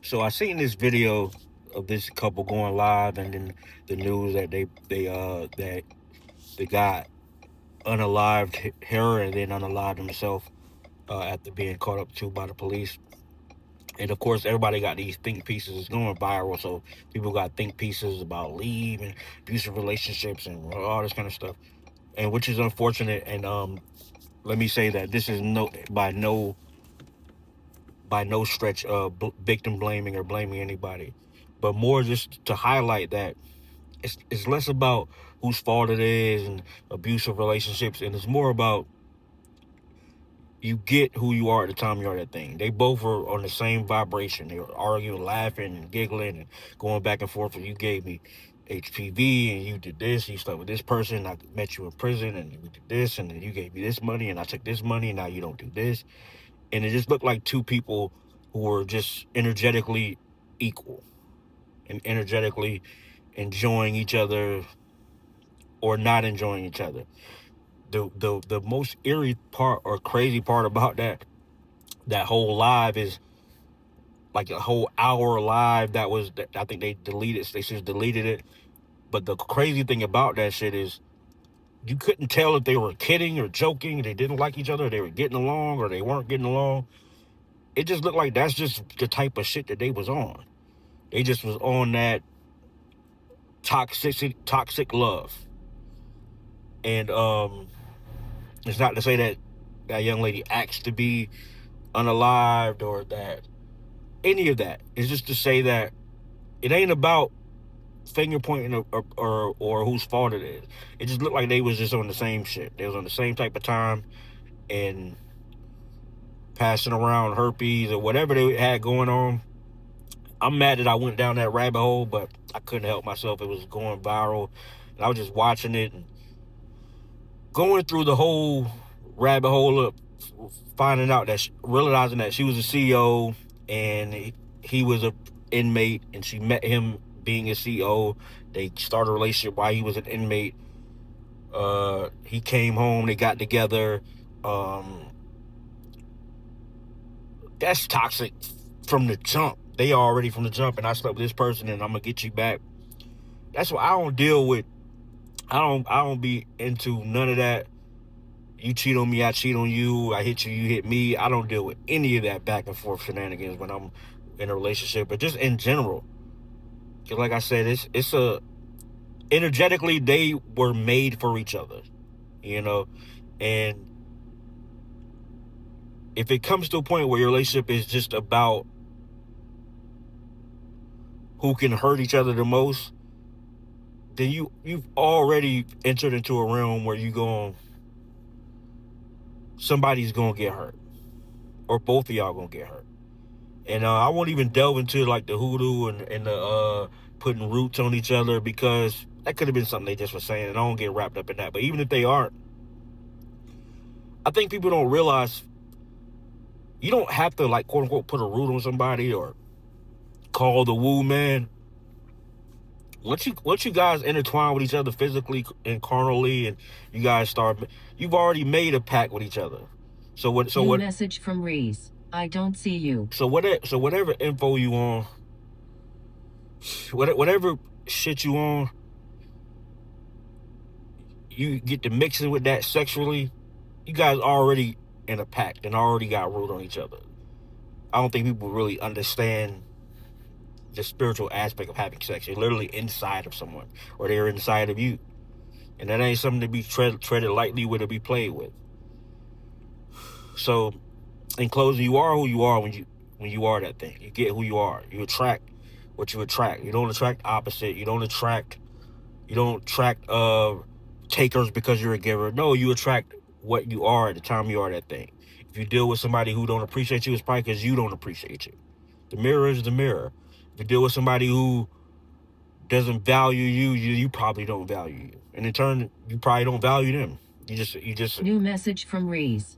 So I seen this video of this couple going live, and then the news that that the guy unalived her and then unalived himself after being caught up to by the police. And of course, everybody got these think pieces. It's going viral, so people got think pieces about leave and abusive relationships and all this kind of stuff, and which is unfortunate. And let me say that this is by no stretch victim blaming or blaming anybody, but more just to highlight that it's less about whose fault it is and abusive relationships, and it's more about you get who you are at the time you are that thing. They both were on the same vibration. They were arguing, laughing, and giggling, and going back and forth. And you gave me HPV, and you did this. You slept with this person. I met you in prison, and we did this, and then you gave me this money, and I took this money. And now you don't do this, and it just looked like two people who were just energetically equal and energetically enjoying each other or not enjoying each other. The most eerie part or crazy part about that whole live is like a whole hour live that I think they deleted. They just deleted it. But the crazy thing about that shit is you couldn't tell if they were kidding or joking. They didn't like each other. They were getting along or they weren't getting along. It just looked like that's just the type of shit that they was on. They just was on that toxic love. And it's not to say that that young lady asked to be unalived or that any of that. It's just to say that it ain't about finger pointing or whose fault it is. It just looked like they was just on the same shit. They was on the same type of time and passing around herpes or whatever they had going on. I'm mad that I went down that rabbit hole, but I couldn't help myself. It was going viral, and I was just watching it and going through the whole rabbit hole of finding out that realizing that she was a CEO and he was a inmate, and she met him being a CEO. They started a relationship while he was an inmate. He came home. They got together. That's toxic from the jump. They already from the jump, and I slept with this person, and I'm gonna get you back. That's why I don't deal with. I don't be into none of that. You cheat on me, I cheat on you. I hit you, you hit me. I don't deal with any of that back and forth shenanigans when I'm in a relationship, but just in general. Because like I said, it's a energetically they were made for each other, you know. And if it comes to a point where your relationship is just about who can hurt each other the most, then you've already entered into a realm where somebody's gonna get hurt, or both of y'all gonna get hurt. And I won't even delve into like the hoodoo and the putting roots on each other, because that could have been something they just were saying, and I don't get wrapped up in that. But even if they aren't, I think people don't realize you don't have to, like, quote unquote, put a root on somebody or call the woo man. Once you guys intertwine with each other physically and carnally, and you've already made a pact with each other. New message from Reese. I don't see you. So whatever info you on, whatever shit you on, you get to mixing with that sexually. You guys already in a pact and already got root on each other. I don't think people really understand the spiritual aspect of having sex. You're literally inside of someone, or they're inside of you, and that ain't something to be treaded lightly with or be played with. So, in closing, you are who you are when you are that thing. You get who you are. You attract what you attract. You don't attract opposite. You don't attract takers because you're a giver. No, you attract what you are at the time you are that thing. If you deal with somebody who don't appreciate you, it's probably because you don't appreciate you. The mirror is the mirror. If you deal with somebody who doesn't value you probably don't value you. And in turn, you probably don't value them. You just New message from Reese.